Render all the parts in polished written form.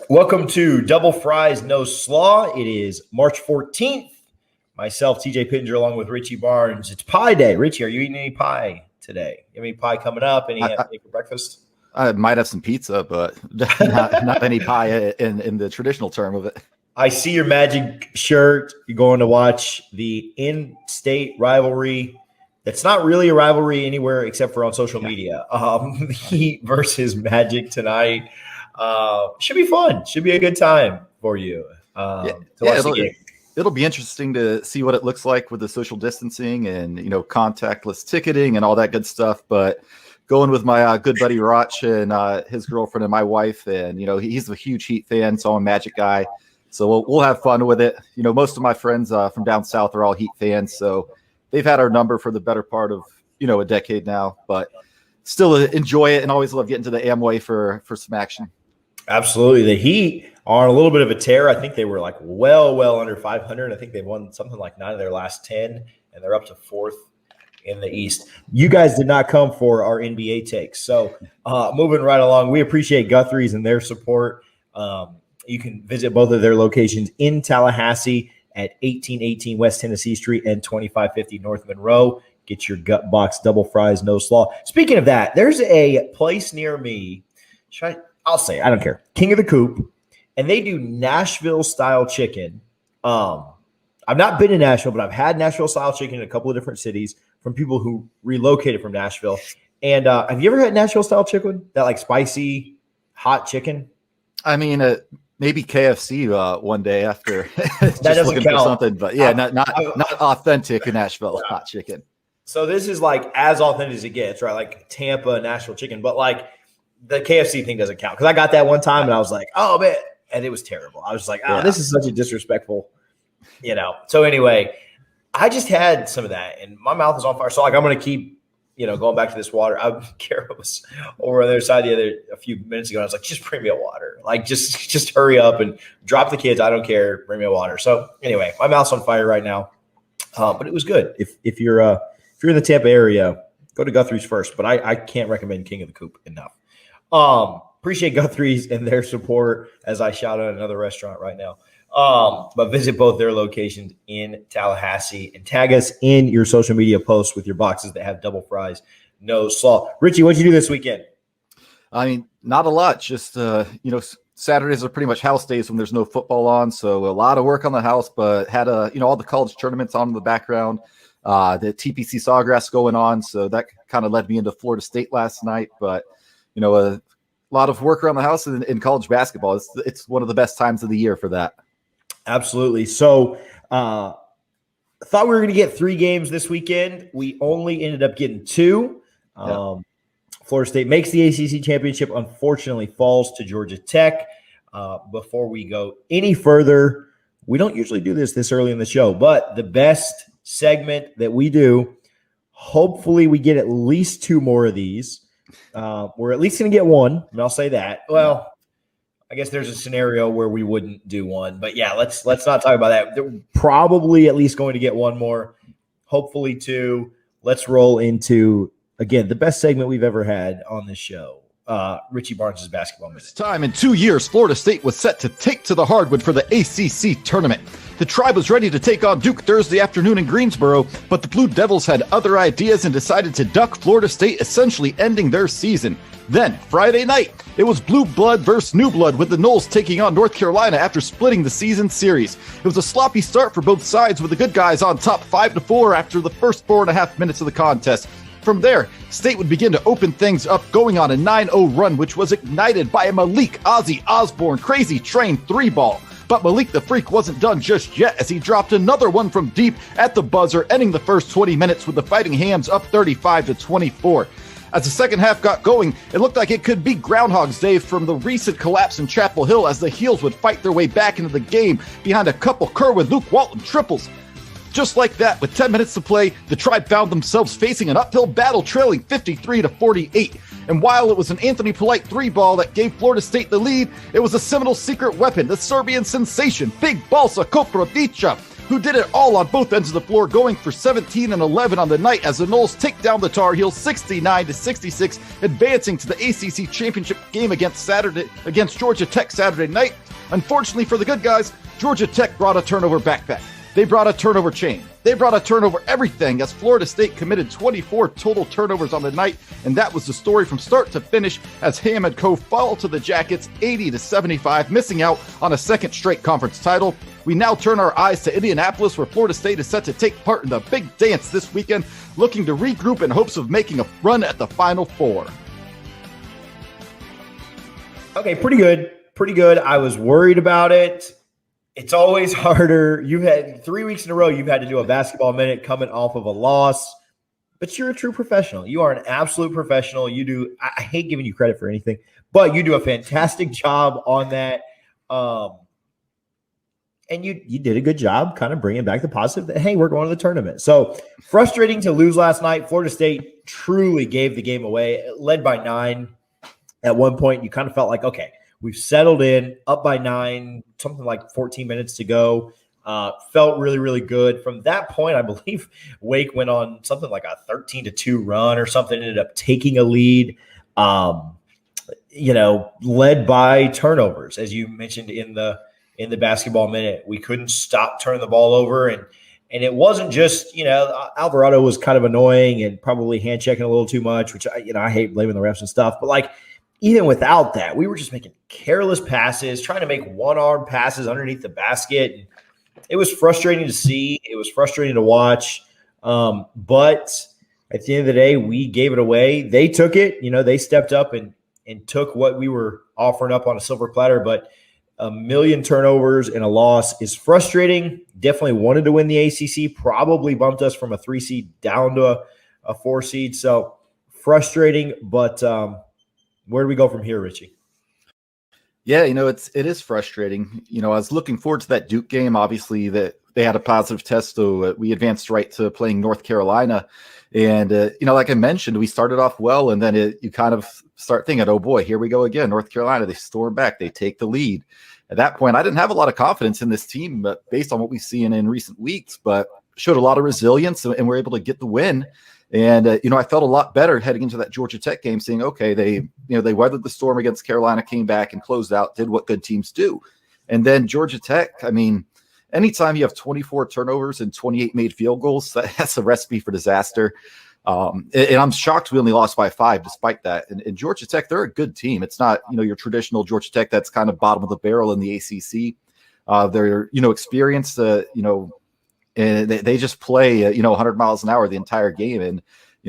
Welcome to Double Fries No Slaw. It is March 14th. Myself, TJ Pittenger, along with Richie Barnes. It's pie day. Richie, are you eating any pie today? You have any pie coming up? Any for breakfast? I might have some pizza, but not any pie in the traditional term of it. I see your Magic shirt. You're going to watch the in-state rivalry. That's not really a rivalry anywhere except for on social media. Heat versus Magic tonight. Should be fun. Should be a good time for you. It'll be interesting to see what it looks like with the social distancing and contactless ticketing and all that good stuff. But going with my good buddy Roch and his girlfriend and my wife, and he's a huge Heat fan, so I'm a Magic guy. So we'll have fun with it. Most of my friends from down south are all Heat fans, so they've had our number for the better part of a decade now. But still enjoy it and always love getting to the Amway for some action. Absolutely. The Heat are on a little bit of a tear. I think they were like well under 500. I think they've won something like 9 of their last 10, and they're up to 4th in the East. You guys did not come for our NBA takes. So moving right along, we appreciate Guthrie's and their support. You can visit both of their locations in Tallahassee at 1818 West Tennessee Street and 2550 North Monroe. Get your gut box double fries, no slaw. Speaking of that, there's a place near me. I'll say it, I don't care. King of the Coop, and they do Nashville-style chicken. I've not been to Nashville, but I've had Nashville-style chicken in a couple of different cities from people who relocated from Nashville. And have you ever had Nashville-style chicken? That like spicy, hot chicken? I mean, maybe KFC one day after that doesn't count. Something, but yeah, not authentic Nashville hot chicken. So this is like as authentic as it gets, right? Like Tampa Nashville chicken, but like the KFC thing doesn't count because I got that one time and I was like, oh man, and it was terrible. I was like, This is such a disrespectful, So anyway, I just had some of that and my mouth is on fire. So like I'm gonna keep, going back to this water. Kara was over on the other side a few minutes ago. And I was like, just bring me a water. Like just hurry up and drop the kids. I don't care. Bring me a water. So anyway, my mouth's on fire right now. But it was good. If you're in the Tampa area, go to Guthrie's first. But I can't recommend King of the Coop enough. Appreciate Guthrie's and their support as I shout out another restaurant right now. But visit both their locations in Tallahassee and tag us in your social media posts with your boxes that have double fries, no slaw. Richie, what'd you do this weekend? I mean, not a lot. Just, Saturdays are pretty much house days when there's no football on. So a lot of work on the house, but had all the college tournaments on in the background, the TPC Sawgrass going on. So that kind of led me into Florida State last night, but a lot of work around the house in college basketball. It's one of the best times of the year for that. Absolutely. So thought we were going to get 3 games this weekend. We only ended up getting 2. Florida State makes the ACC championship, unfortunately falls to Georgia Tech. Before we go any further, we don't usually do this early in the show, but the best segment that we do, hopefully we get at least 2 more of these. We're at least going to get 1, and I'll say that. Well, I guess there's a scenario where we wouldn't do 1, but yeah, let's not talk about that. They're probably at least going to get 1 more, hopefully 2. Let's roll into, again, the best segment we've ever had on this show. Richie Barnes' basketball minute. This time in 2 years, Florida State was set to take to the hardwood for the ACC tournament. The Tribe was ready to take on Duke Thursday afternoon in Greensboro, but the Blue Devils had other ideas and decided to duck Florida State, essentially ending their season. Then, Friday night, it was Blue Blood versus New Blood, with the Noles taking on North Carolina after splitting the season series. It was a sloppy start for both sides, with the good guys on top 5-4 after the first 4.5 minutes of the contest. From there, State would begin to open things up, going on a 9-0 run, which was ignited by a Malik Ozzy Osbourne crazy train 3-ball. But Malik the Freak wasn't done just yet, as he dropped another one from deep at the buzzer, ending the first 20 minutes with the Fighting Hams up 35-24. As the second half got going, it looked like it could be Groundhog's Day from the recent collapse in Chapel Hill, as the Heels would fight their way back into the game behind a couple Kerwin-Luke Walton triples. Just like that, with 10 minutes to play, the Tribe found themselves facing an uphill battle, trailing 53-48. And while it was an Anthony Polite 3-ball that gave Florida State the lead, it was a Seminole secret weapon, the Serbian sensation, Big Balsa Koprivica, who did it all on both ends of the floor, going for 17 and 11 on the night as the Noles take down the Tar Heels 69-66, advancing to the ACC championship game against Georgia Tech Saturday night. Unfortunately for the good guys, Georgia Tech brought a turnover backpack. They brought a turnover chain. They brought a turnover everything as Florida State committed 24 total turnovers on the night, and that was the story from start to finish as Ham and Co. fall to the Jackets 80-75, missing out on a second straight conference title. We now turn our eyes to Indianapolis, where Florida State is set to take part in the big dance this weekend, looking to regroup in hopes of making a run at the Final Four. Okay, pretty good. Pretty good. I was worried about it. It's always harder. You had 3 weeks in a row, you've had to do a basketball minute coming off of a loss, but you're a true professional. You are an absolute professional. I hate giving you credit for anything, but you do a fantastic job on that. And you did a good job kind of bringing back the positive that, hey, we're going to the tournament. So frustrating to lose last night. Florida State truly gave the game away. It led by 9 at one point. You kind of felt like, okay, we've settled in, up by 9, something like 14 minutes to go. Felt really, really good. From that point, I believe Wake went on something like a 13-2 run or something, ended up taking a lead, led by turnovers, as you mentioned in the basketball minute. We couldn't stop turning the ball over. And it wasn't just, Alvarado was kind of annoying and probably hand checking a little too much, which I hate blaming the refs and stuff. But like, even without that, we were just making careless passes, trying to make one-arm passes underneath the basket. And it was frustrating to see. It was frustrating to watch. But at the end of the day, we gave it away. They took it. They stepped up and took what we were offering up on a silver platter. But a million turnovers and a loss is frustrating. Definitely wanted to win the ACC. Probably bumped us from a 3 seed down to a 4 seed. So frustrating, but where do we go from here, Richie? Yeah, it is frustrating. I was looking forward to that Duke game. Obviously, that they had a positive test, so we advanced right to playing North Carolina. And like I mentioned, we started off well, and then you kind of start thinking, "Oh boy, here we go again." North Carolina, they storm back, they take the lead. At that point, I didn't have a lot of confidence in this team, but based on what we've seen in recent weeks, but showed a lot of resilience, and we're able to get the win. And, I felt a lot better heading into that Georgia Tech game, seeing, okay, they weathered the storm against Carolina, came back and closed out, did what good teams do. And then Georgia Tech, anytime you have 24 turnovers and 28 made field goals, that's a recipe for disaster. And I'm shocked we only lost by 5 despite that. And Georgia Tech, they're a good team. It's not, your traditional Georgia Tech that's kind of bottom of the barrel in the ACC. They're, experienced, and they just play, 100 miles an hour the entire game. And,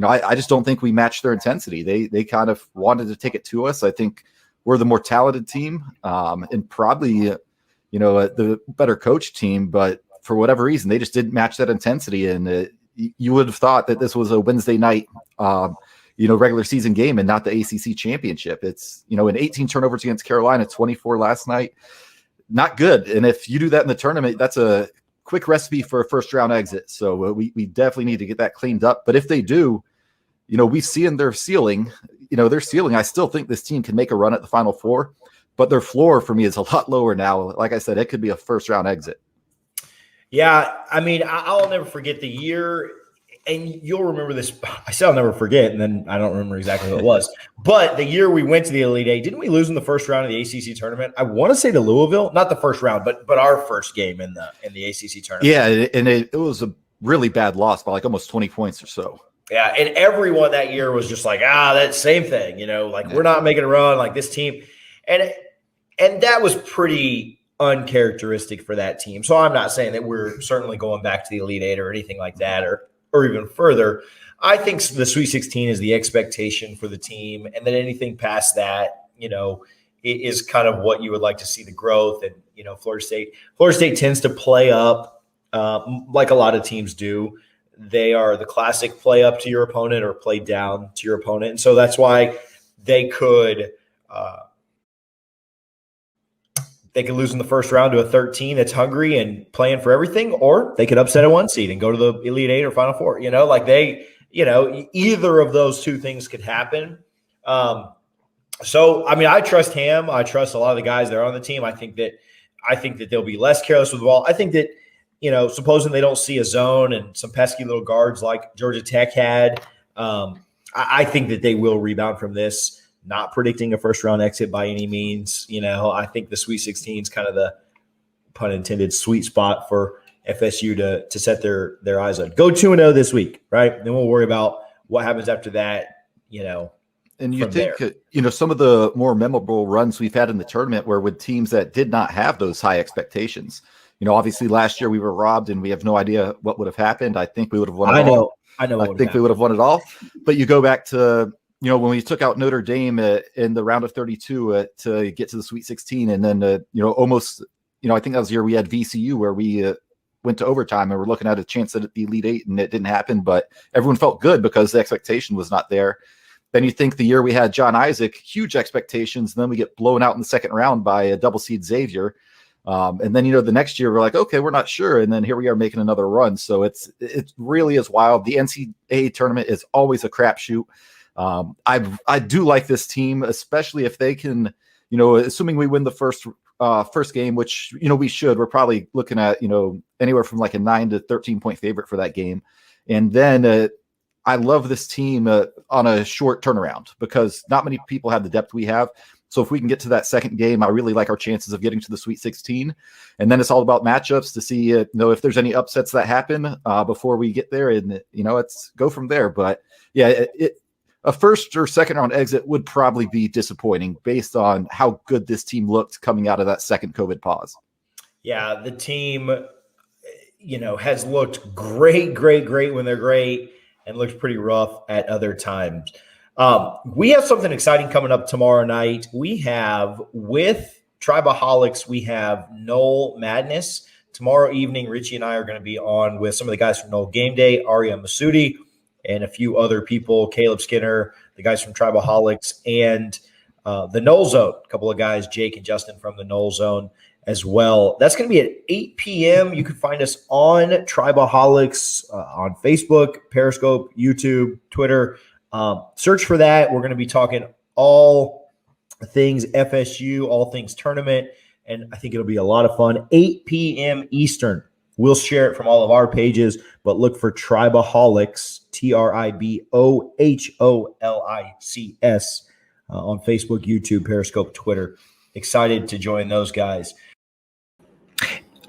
I just don't think we matched their intensity. They kind of wanted to take it to us. I think we're the more talented team and probably, the better coach team. But for whatever reason, they just didn't match that intensity. And you would have thought that this was a Wednesday night, regular season game and not the ACC championship. It's, in 18 turnovers against Carolina, 24 last night. Not good. And if you do that in the tournament, that's a quick recipe for a first round exit. So we definitely need to get that cleaned up. But if they do, we see in their ceiling, I still think this team can make a run at the Final Four, but their floor for me is a lot lower now. Like I said, it could be a first round exit. Yeah. I'll never forget the year, and you'll remember this. I said I'll never forget, and then I don't remember exactly what it was. But the year we went to the Elite Eight, didn't we lose in the first round of the ACC tournament? I want to say to Louisville, not the first round, but our first game in the ACC tournament. Yeah, and it was a really bad loss by like almost 20 points or so. Yeah, and everyone that year was just like, that same thing, we're not making a run like this team, and that was pretty uncharacteristic for that team. So I'm not saying that we're certainly going back to the Elite Eight or anything like that, or even further. I think the Sweet 16 is the expectation for the team, and then anything past that, is kind of what you would like to see the growth. And Florida State tends to play up like a lot of teams do. They are the classic play up to your opponent or play down to your opponent, and so that's why they could lose in the first round to a 13 that's hungry and playing for everything, or they could upset a 1 seed and go to the Elite Eight or Final Four. Either of those two things could happen. So, I trust Ham. I trust a lot of the guys that are on the team. I think that they'll be less careless with the ball. I think that supposing they don't see a zone and some pesky little guards like Georgia Tech had, I think that they will rebound from this. Not predicting a first-round exit by any means. I think the Sweet 16 is kind of the, pun intended, sweet spot for FSU to set their eyes on. Go 2-0 this week, right? Then we'll worry about what happens after that, And you think, some of the more memorable runs we've had in the tournament were with teams that did not have those high expectations. Obviously last year we were robbed and we have no idea what would have happened. I think we would have won it all. I know. I think we would have won it all. But you go back to, when we took out Notre Dame in the round of 32 to get to the Sweet 16, and then, almost, I think that was the year we had VCU where we went to overtime and we're looking at a chance at the Elite Eight, and it didn't happen, but everyone felt good because the expectation was not there. Then you think the year we had John Isaac, huge expectations, and then we get blown out in the second round by a double seed Xavier. And then, the next year we're like, okay, we're not sure. And then here we are making another run. So it really is wild. The NCAA tournament is always a crapshoot. I do like this team, especially if they can, assuming we win the first game, which, we should, we're probably looking at, anywhere from like a 9 to 13 point favorite for that game. And then I love this team on a short turnaround because not many people have the depth we have. So if we can get to that second game, I really like our chances of getting to the Sweet 16. And then it's all about matchups to see, if there's any upsets that happen before we get there, and it's go from there. But yeah, a first or second round exit would probably be disappointing based on how good this team looked coming out of that second COVID pause. Yeah, the team, has looked great when they're great, and looks pretty rough at other times. We have something exciting coming up tomorrow night. We have, with Tribaholics, we have Noel Madness. Tomorrow evening, Richie and I are going to be on with some of the guys from Noel Game Day, Aria Masudi, and a few other people, Caleb Skinner, the guys from Tribaholics, and the Noel Zone, a couple of guys, Jake and Justin from the Noel Zone as well. That's going to be at 8 p.m. You can find us on Tribaholics on Facebook, Periscope, YouTube, Twitter. Search for that. We're going to be talking all things FSU, all things tournament, and I think it'll be a lot of fun. 8 p.m. Eastern. We'll share it from all of our pages, but look for Tribaholics, Triboholics, on Facebook, YouTube, Periscope, Twitter. Excited to join those guys.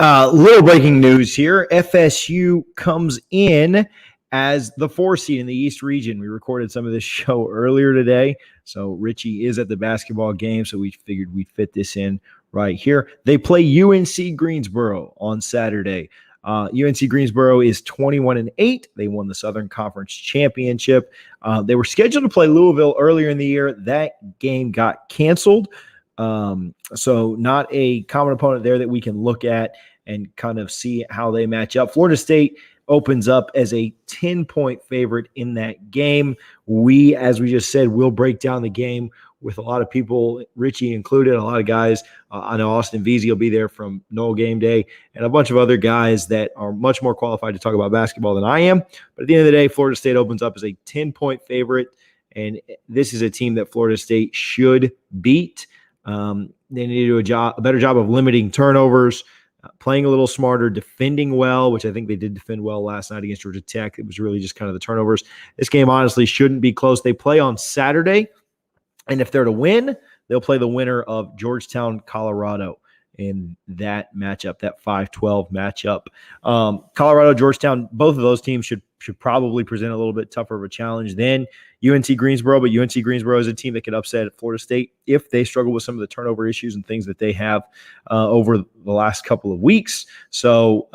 Little breaking news here. FSU comes in as the 4 seed in the East region. We recorded some of this show earlier today, so Richie is at the basketball game, so we figured we'd fit this in right here. They play UNC Greensboro on Saturday. UNC Greensboro is 21-8. They won the Southern Conference Championship. They were scheduled to play Louisville earlier in the year. That game got canceled. So not a common opponent there that we can look at and kind of see how they match up. Florida State opens up as a 10-point favorite in that game. We, as we just said, will break down the game with a lot of people, Richie included, a lot of guys. I know Austin Veazey will be there from Noel Game Day, and a bunch of other guys that are much more qualified to talk about basketball than I am. But at the end of the day, Florida State opens up as a 10-point favorite, and this is a team that Florida State should beat. They need to do a better job of limiting turnovers, playing a little smarter, defending well, which I think they did defend well last night against Georgia Tech. It was really just kind of the turnovers. This game honestly shouldn't be close. They play on Saturday, and if they're to win, they'll play the winner of Georgetown, Colorado in that matchup, that 5-12 matchup. Colorado, Georgetown, both of those teams should probably present a little bit tougher of a challenge than UNC Greensboro, but UNC Greensboro is a team that could upset Florida State if they struggle with some of the turnover issues and things that they have over the last couple of weeks. So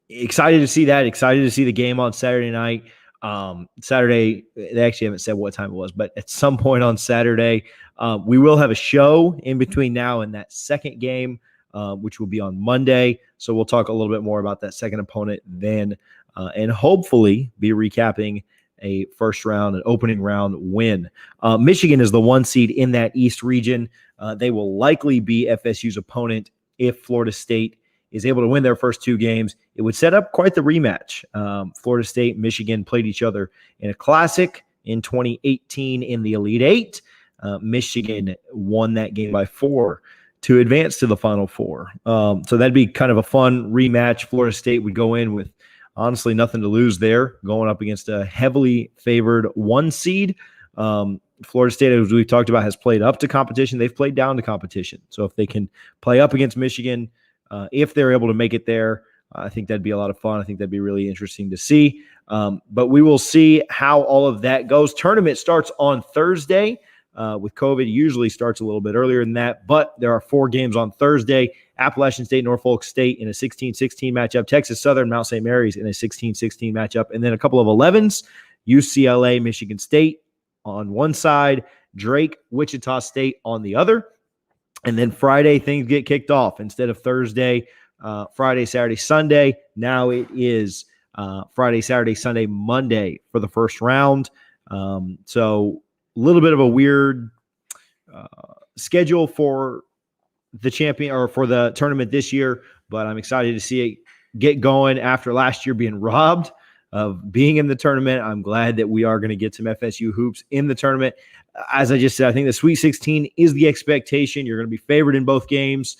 excited to see that, excited to see the game on Saturday night. Saturday, they actually haven't said what time it was, but at some point on Saturday, we will have a show in between now and that second game, which will be on Monday. So we'll talk a little bit more about that second opponent then, and hopefully be recapping a first round, an opening round win. Michigan is the 1 seed in that East region. They will likely be FSU's opponent if Florida State is able to win their first 2 games. It would set up quite the rematch. Florida State, Michigan played each other in a classic in 2018 in the Elite Eight. Michigan won that game by 4 to advance to the Final Four. So that'd be kind of a fun rematch. Florida State would go in with honestly nothing to lose there, going up against a heavily favored 1 seed. Florida State, as we've talked about, has played up to competition. They've played down to competition. So if they can play up against Michigan, if they're able to make it there, I think that'd be a lot of fun. I think that'd be really interesting to see. But we will see how all of that goes. Tournament starts on Thursday. With COVID, usually starts a little bit earlier than that, but there are 4 games on Thursday. Appalachian State, Norfolk State in a 16-16 matchup, Texas Southern, Mount St. Mary's in a 16-16 matchup, and then a couple of 11s, UCLA, Michigan State on one side, Drake, Wichita State on the other. And then Friday, things get kicked off. Instead of Thursday, Friday, Saturday, Sunday, now it is Friday, Saturday, Sunday, Monday for the first round. So a little bit of a weird schedule for the champion or for the tournament this year, but I'm excited to see it get going after last year being robbed of being in the tournament. I'm glad that we are going to get some FSU hoops in the tournament. As I just said, I think the Sweet 16 is the expectation. You're going to be favored in both games.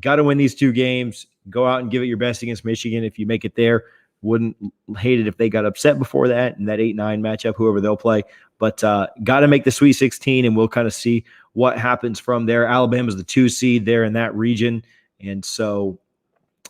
Got to win these 2 games. Go out and give it your best against Michigan if you make it there. Wouldn't hate it if they got upset before that in that 8-9 matchup, whoever they'll play. But got to make the Sweet 16, and we'll kind of see what happens from there. Alabama's the 2 seed there in that region. And so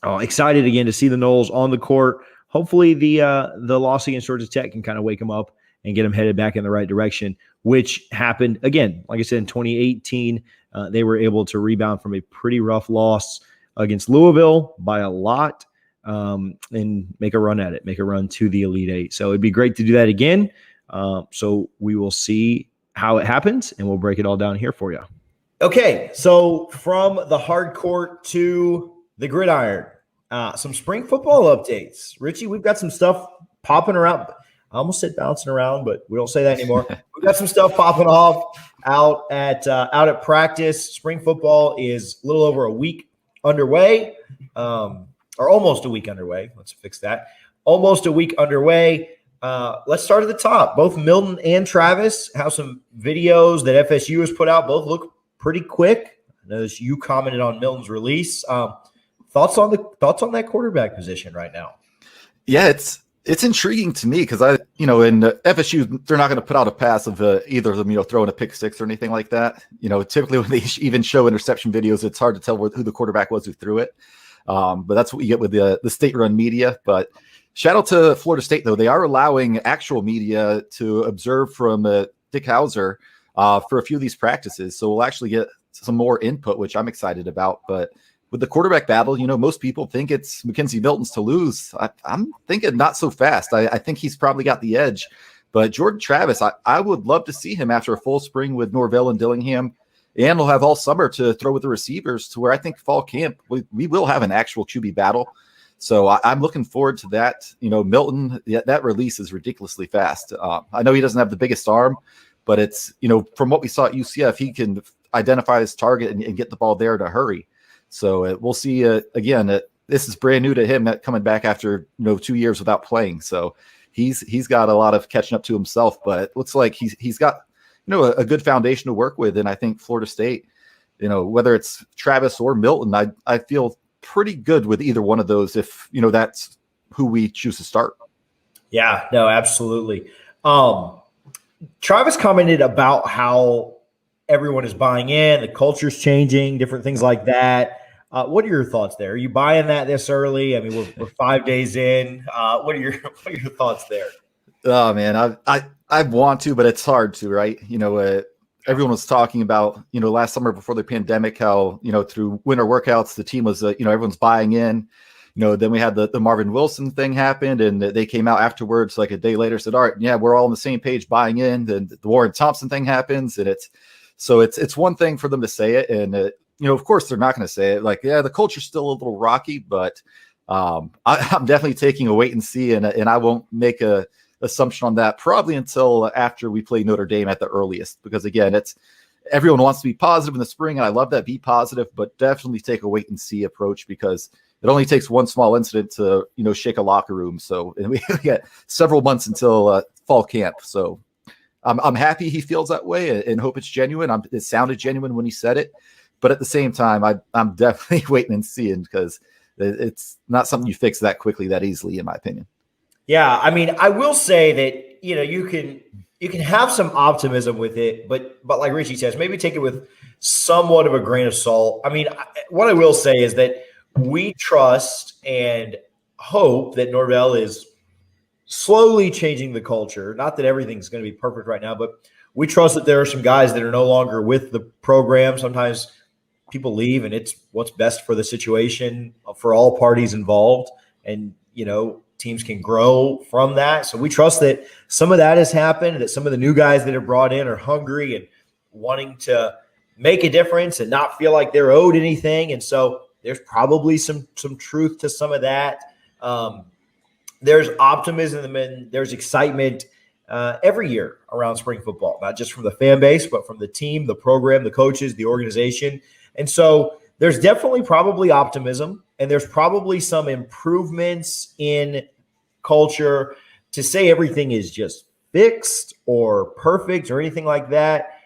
excited again to see the Noles on the court. Hopefully the loss against Georgia Tech can kind of wake them up and get them headed back in the right direction, which happened, again, like I said, in 2018. They were able to rebound from a pretty rough loss against Louisville by a lot. And make a run at it, make a run to the Elite Eight. So it'd be great to do that again. So we will see how it happens, and we'll break it all down here for you. Okay, so from the hard court to the gridiron, some spring football updates. Richie, we've got some stuff popping around. I almost said bouncing around, but we don't say that anymore. We've got some stuff popping off out at practice. Spring football is a little over a week underway. Or almost a week underway. Let's fix that. Almost a week underway. Let's start at the top. Both Milton and Travis have some videos that FSU has put out. Both look pretty quick. I know you commented on Milton's release. Thoughts on that quarterback position right now? Yeah, it's intriguing to me because in FSU, they're not going to put out a pass of either of them, throwing a pick six or anything like that. Typically when they even show interception videos, it's hard to tell who the quarterback was who threw it. But that's what you get with the state-run media. But shout out to Florida State, though. They are allowing actual media to observe from Dick Hauser for a few of these practices. So we'll actually get some more input, which I'm excited about. But with the quarterback battle, most people think it's Mackenzie Milton's to lose. I'm thinking not so fast. I think he's probably got the edge. But Jordan Travis, I would love to see him after a full spring with Norvell and Dillingham. And we'll have all summer to throw with the receivers to where I think fall camp, we will have an actual QB battle. So I'm looking forward to that. Milton, that release is ridiculously fast. I know he doesn't have the biggest arm, but it's, from what we saw at UCF, he can identify his target and get the ball there to hurry. So we'll see. Again, this is brand new to him coming back after 2 years without playing. So he's got a lot of catching up to himself, but it looks like he's got a good foundation to work with. And I think Florida State, whether it's Travis or Milton, I feel pretty good with either one of those if, that's who we choose to start. Yeah, no, absolutely. Travis commented about how everyone is buying in, the culture's changing, different things like that. What are your thoughts there? Are you buying that this early? I mean, we're 5 days in. What are your thoughts there? Oh man, I want to, but it's hard to, right? Everyone was talking about, last summer before the pandemic, how, through winter workouts, the team was, everyone's buying in. Then we had the Marvin Wilson thing happened, and they came out afterwards, like a day later, said, all right, yeah, we're all on the same page buying in. Then the Warren Thompson thing happens, and it's one thing for them to say it, and of course they're not going to say it. Like, yeah, the culture's still a little rocky, but I'm definitely taking a wait and see, and I won't make a assumption on that probably until after we play Notre Dame at the earliest, because again, everyone wants to be positive in the spring, and I love that. Be positive, but definitely take a wait and see approach, because it only takes one small incident to shake a locker room. So, and we got several months until fall camp. So I'm happy he feels that way and hope it's genuine. It sounded genuine when he said it, But at the same time, I'm definitely waiting and seeing because it's not something you fix that quickly, that easily, in my opinion. Yeah, I mean, I will say that you can have some optimism with it, but like Richie says, maybe take it with somewhat of a grain of salt. I mean, what I will say is that we trust and hope that Norvell is slowly changing the culture. Not that everything's going to be perfect right now, but we trust that there are some guys that are no longer with the program. Sometimes people leave, and it's what's best for the situation for all parties involved. And, teams can grow from that. So we trust that some of that has happened, that some of the new guys that are brought in are hungry and wanting to make a difference and not feel like they're owed anything. And so there's probably some truth to some of that. There's optimism and there's excitement every year around spring football, not just from the fan base, but from the team, the program, the coaches, the organization. And so there's definitely probably optimism, and there's probably some improvements in culture. To say everything is just fixed or perfect or anything like that,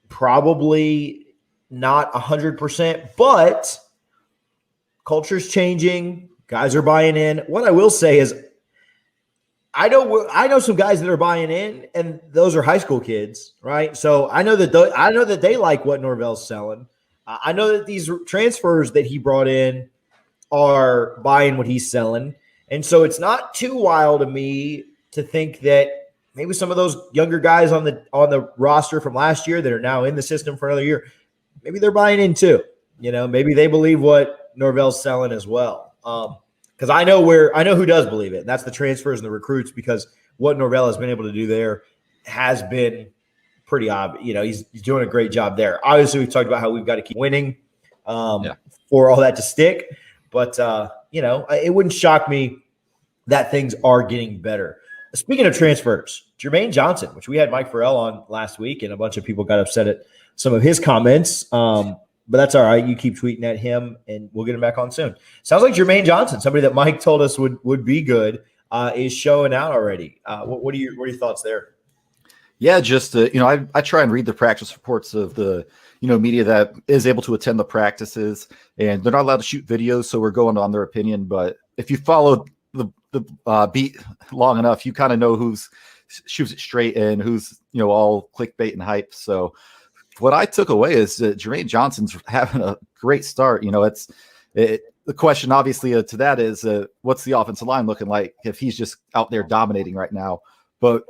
probably not 100%, but culture's changing. Guys are buying in. What I will say is I know some guys that are buying in, and those are high school kids, right? So I know that they like what Norvell's selling. I know that these transfers that he brought in are buying what he's selling. And so it's not too wild to me to think that maybe some of those younger guys on the roster from last year that are now in the system for another year, maybe they're buying in too. Maybe they believe what Norvell's selling as well. Because I know who does believe it, and that's the transfers and the recruits, because what Norvell has been able to do there has been pretty obvious. He's doing a great job there. Obviously, we've talked about how we've got to keep winning for all that to stick. But, it wouldn't shock me that things are getting better. Speaking of transfers, Jermaine Johnson, which we had Mike Farrell on last week, and a bunch of people got upset at some of his comments. But that's all right. You keep tweeting at him, and we'll get him back on soon. Sounds like Jermaine Johnson, somebody that Mike told us would be good, is showing out already. What are your thoughts there? Yeah, just I try and read the practice reports of the media that is able to attend the practices, and they're not allowed to shoot videos, so we're going on their opinion. But if you follow the beat long enough, you kind of know who's shoots it straight and who's all clickbait and hype. So what I took away is that Jermaine Johnson's having a great start. The question obviously to that is what's the offensive line looking like if he's just out there dominating right now? But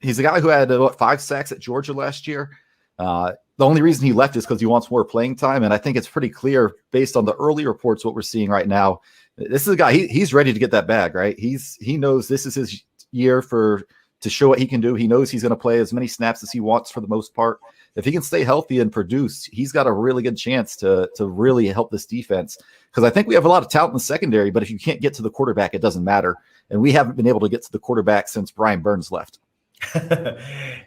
he's a guy who had 5 sacks at Georgia last year. The only reason he left is because he wants more playing time, and I think it's pretty clear based on the early reports what we're seeing right now. This is a guy he's ready to get that bag, right? He knows this is his year to show what he can do. He knows he's going to play as many snaps as he wants for the most part. If he can stay healthy and produce, he's got a really good chance to really help this defense, because I think we have a lot of talent in the secondary, but if you can't get to the quarterback, it doesn't matter. And we haven't been able to get to the quarterback since Brian Burns left.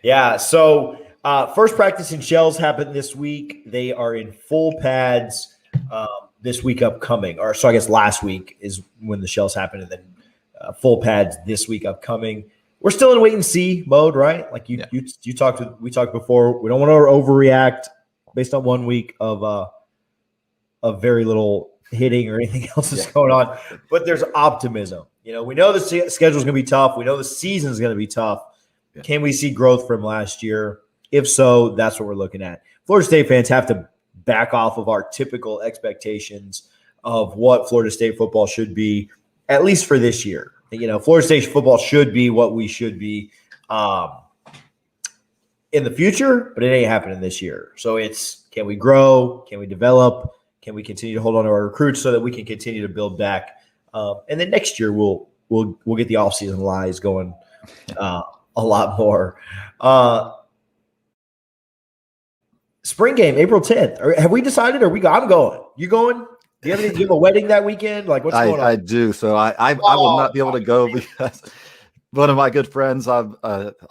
Yeah. So first practice in Shells happened this week. They are in full pads this week upcoming, or so I guess last week is when the Shells happened, and then full pads this week upcoming. We're still in wait and see mode, right? Like we talked before. We don't want to overreact based on 1 week of very little hitting or anything else is going on, but there's optimism. We know the schedule is going to be tough. We know the season is going to be tough. Yeah. Can we see growth from last year? If so, that's what we're looking at. Florida State fans have to back off of our typical expectations of what Florida State football should be, at least for this year. Florida State football should be what we should be in the future, but it ain't happening this year. So it's, can we grow? Can we develop? Can we continue to hold on to our recruits so that we can continue to build back? And then next year we'll get the offseason lies going a lot more. Spring game, April 10th. Have we decided? I'm going. You going? Do you have a wedding that weekend? Like, what's going on? I do. So I will not be able to go because one of my good friends, I'm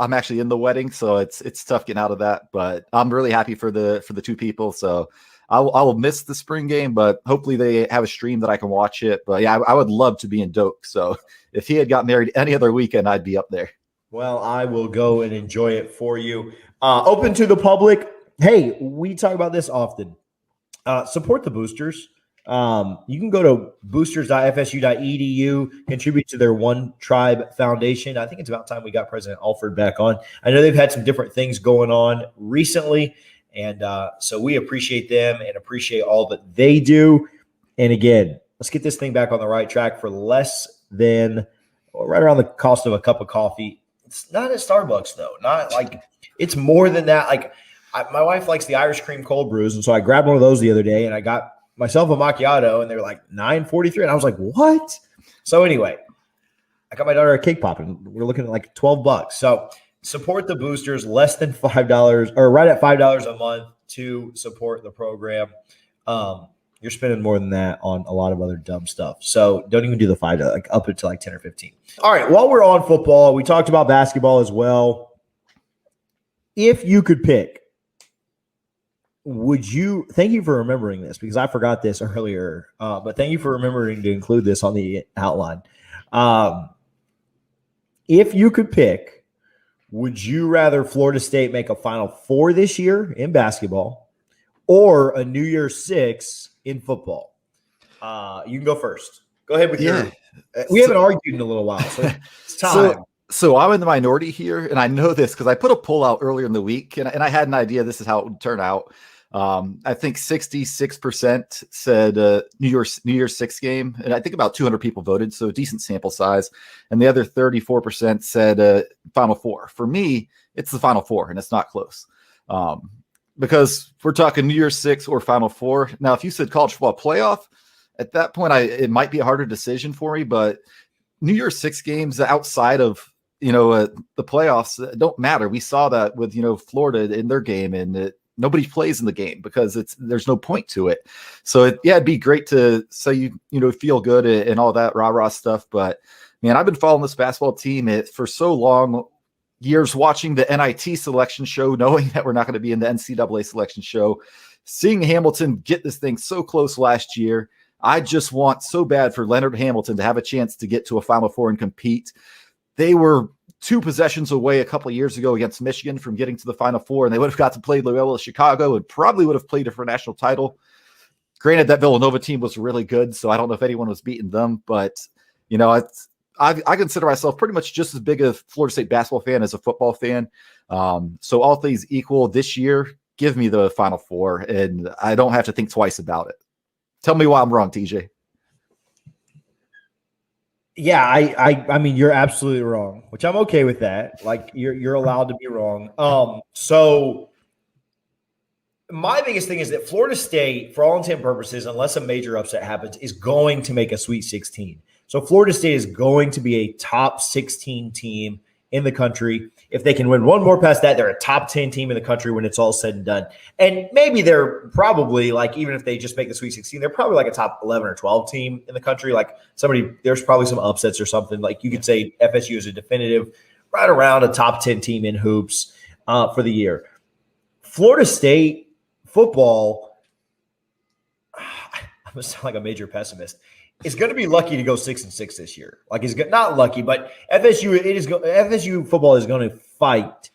actually in the wedding, so it's tough getting out of that. But I'm really happy for the two people. So I will miss the spring game, but hopefully they have a stream that I can watch it. But yeah, I would love to be in Doak. So if he had got married any other weekend, I'd be up there. Well, I will go and enjoy it for you. Open to the public. Hey, we talk about this often. Support the boosters. You can go to boosters.fsu.edu, contribute to their One Tribe Foundation. I think it's about time we got President Alford back on. I know they've had some different things going on recently, and so we appreciate them and appreciate all that they do. And again, let's get this thing back on the right track for less than right around the cost of a cup of coffee. It's not at Starbucks, though. Not like it's more than that. Like my wife likes the Irish cream cold brews, and so I grabbed one of those the other day, and I got myself a macchiato, and they were like $9.43, and I was like, "What?" So anyway, I got my daughter a cake pop, and we're looking at like $12. So support the boosters, less than $5, or right at $5 a month to support the program. You're spending more than that on a lot of other dumb stuff. So don't even do the $5, like up to like 10 or 15. All right. While we're on football, we talked about basketball as well. If you could pick, thank you for remembering this because I forgot this earlier, but thank you for remembering to include this on the outline. If you could pick, would you rather Florida State make a Final Four this year in basketball or a New Year's Six in football? You can go first. Go ahead with your. We haven't argued in a little while, so it's time. So I'm in the minority here, and I know this because I put a poll out earlier in the week, and I had an idea this is how it would turn out. I think 66% said New Year's Six game, and I think about 200 people voted, so a decent sample size. And the other 34% said Final Four. For me, it's the Final Four, and it's not close. Because we're talking New Year's Six or Final Four. Now, if you said college football playoff, at that point, it might be a harder decision for me. But New Year's Six games outside of the playoffs don't matter. We saw that with Florida in their game, and nobody plays in the game because there's no point to it. So it'd be great to say feel good and all that rah stuff. But man, I've been following this basketball team for so long. Years watching the NIT selection show, knowing that we're not going to be in the NCAA selection show, seeing Hamilton get this thing so close last year. I just want so bad for Leonard Hamilton to have a chance to get to a Final Four and compete. They were 2 possessions away a couple of years ago against Michigan from getting to the Final Four, and they would have got to play Loyola Chicago and probably would have played for a national title. Granted, that Villanova team was really good, so I don't know if anyone was beating them, but I consider myself pretty much just as big a Florida State basketball fan as a football fan. So all things equal this year, give me the Final Four, and I don't have to think twice about it. Tell me why I'm wrong, TJ. Yeah, I mean, you're absolutely wrong, which I'm okay with that. Like you're allowed to be wrong. So my biggest thing is that Florida State, for all intent and purposes, unless a major upset happens, is going to make a Sweet 16. So Florida State is going to be a top 16 team in the country. If they can win one more past that, they're a top 10 team in the country when it's all said and done. And maybe they're probably even if they just make the Sweet 16, they're probably like a top 11 or 12 team in the country. There's probably some upsets or something. Like you could say FSU is a definitive right around a top 10 team in hoops for the year. Florida State football, I'm going to sound like a major pessimist, is going to be lucky to go 6-6 this year. He's not lucky, but FSU football is going to fight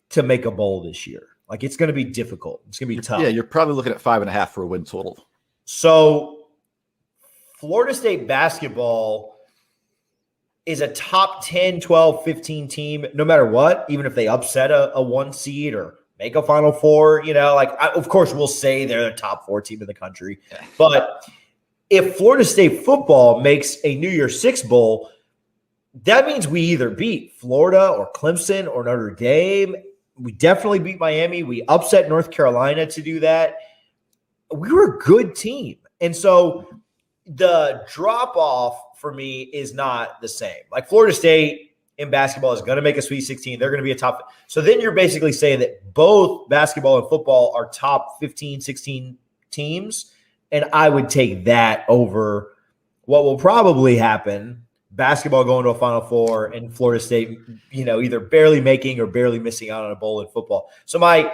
to make a bowl this year. It's going to be difficult. It's going to be tough. Yeah, you're probably looking at 5.5 for a win total. So Florida State basketball is a top 10, 12, 15 team, no matter what, even if they upset a 1 seed or make a Final Four. Of course, we'll say they're the top 4 team in the country, but if Florida State football makes a New Year's Six bowl, that means we either beat Florida or Clemson or Notre Dame. We definitely beat Miami. We upset North Carolina to do that. We were a good team. And so the drop-off for me is not the same. Florida State in basketball is going to make a Sweet 16. They're going to be a top. So then you're basically saying that both basketball and football are top 15, 16 teams. And I would take that over what will probably happen, basketball going to a Final Four and Florida State, either barely making or barely missing out on a bowl in football. So in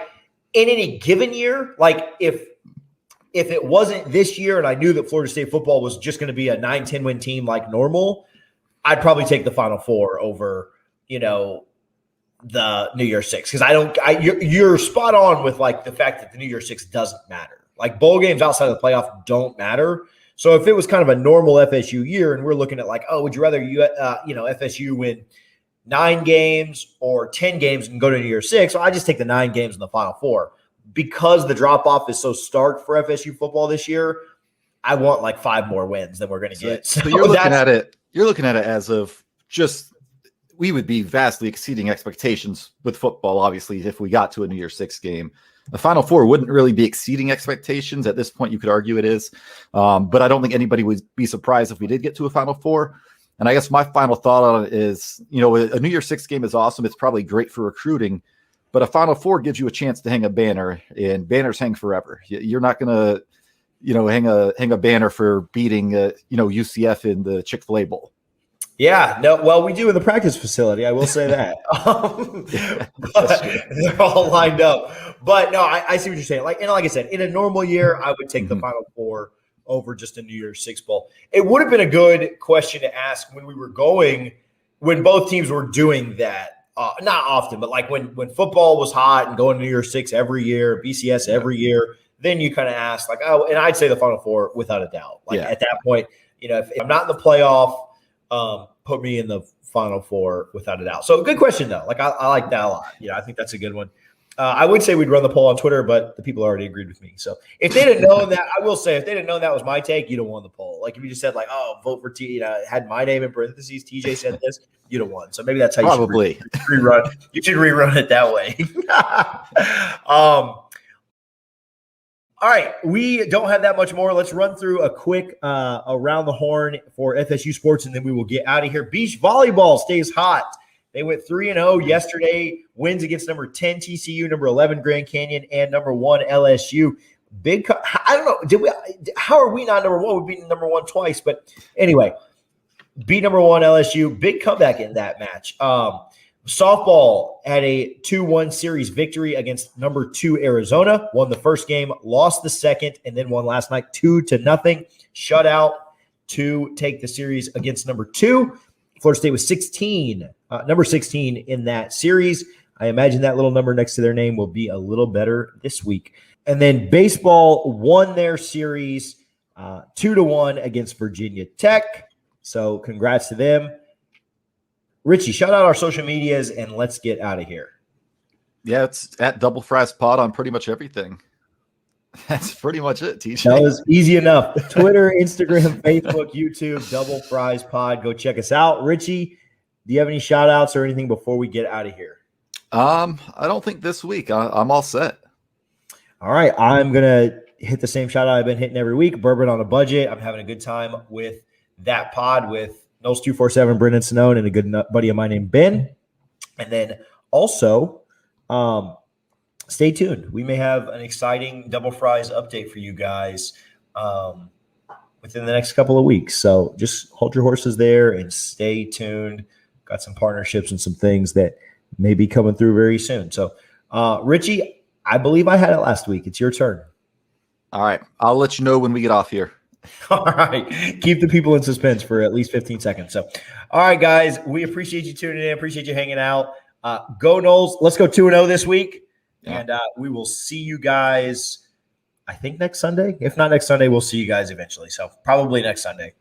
any given year, if it wasn't this year and I knew that Florida State football was just going to be a 9-10 win team like normal, I'd probably take the Final Four over, the New Year's Six. Because you're spot on with the fact that the New Year's Six doesn't matter. Like bowl games outside of the playoff don't matter. So if it was kind of a normal FSU year and we're looking at like, oh, would you rather FSU win 9 games or 10 games and go to New Year's Six? Well, I just take the 9 games in the Final Four. Because the drop-off is so stark for FSU football this year, I want like 5 more wins than we're going to get. So you're looking at it. You're looking at it as of just we would be vastly exceeding expectations with football. Obviously, if we got to a New Year's Six game, the Final Four wouldn't really be exceeding expectations at this point. You could argue it is, but I don't think anybody would be surprised if we did get to a Final Four. And I guess my final thought on it is, a New Year's Six game is awesome. It's probably great for recruiting. But a Final Four gives you a chance to hang a banner, and banners hang forever. You're not going to, hang a banner for beating, UCF in the Chick-fil-A Bowl. Yeah, no, well, we do in the practice facility. I will say that. They're all lined up. But no, I see what you're saying. Like I said, in a normal year, I would take the Final Four over just a New Year's Six Bowl. It would have been a good question to ask when both teams were doing that. Not often, but like when football was hot and going to New Year's Six every year, BCS every year, then you kind of ask like, oh, and I'd say the Final Four without a doubt. Like at that point, if I'm not in the playoff, put me in the Final Four without a doubt. So good question though. Like I like that a lot. I think that's a good one. I would say we'd run the poll on Twitter, but the people already agreed with me. So if they didn't know that, I will say if they didn't know that was my take, you'd have won the poll. Like if you just said like, oh, vote for T, had my name in parentheses, TJ said this, you'd have won. So maybe that's how you probably should rerun. You should rerun it that way. All right, we don't have that much more. Let's run through a quick around the horn for FSU sports, and then we will get out of here. Beach volleyball stays hot. They went 3-0 yesterday. Wins against number 10 TCU, number 11 Grand Canyon, and number 1 LSU. I don't know. How are we not number 1? We've beaten number 1 twice, but anyway, beat number 1 LSU. Big comeback in that match. Softball had a 2-1 series victory against number 2 Arizona. Won the first game, lost the second, and then won last night 2-0. Shutout to take the series against number 2. Florida State was number 16 in that series. I imagine that little number next to their name will be a little better this week. And then baseball won their series 2-1 against Virginia Tech. So congrats to them. Richie, shout out our social medias and let's get out of here. Yeah, it's at Double Fries Pod on pretty much everything. That's pretty much it, TJ. That was easy enough. Twitter, Instagram, Facebook, YouTube, Double Fries Pod. Go check us out. Richie, do you have any shout outs or anything before we get out of here? I don't think this week. I'm all set. All right. I'm going to hit the same shout out I've been hitting every week. Bourbon on a Budget. I'm having a good time with that pod with Knowles 247, Brendan Sinone, and a good buddy of mine named Ben. And then also, stay tuned. We may have an exciting Double Fries update for you guys within the next couple of weeks. So just hold your horses there and stay tuned. Got some partnerships and some things that may be coming through very soon. So, Richie, I believe I had it last week. It's your turn. All right. I'll let you know when we get off here. All right. Keep the people in suspense for at least 15 seconds. So, all right, guys, we appreciate you tuning in. Appreciate you hanging out. Go Knowles. Let's go 2-0 this week. Yeah. And we will see you guys, I think, next Sunday. If not next Sunday, we'll see you guys eventually. So probably next Sunday.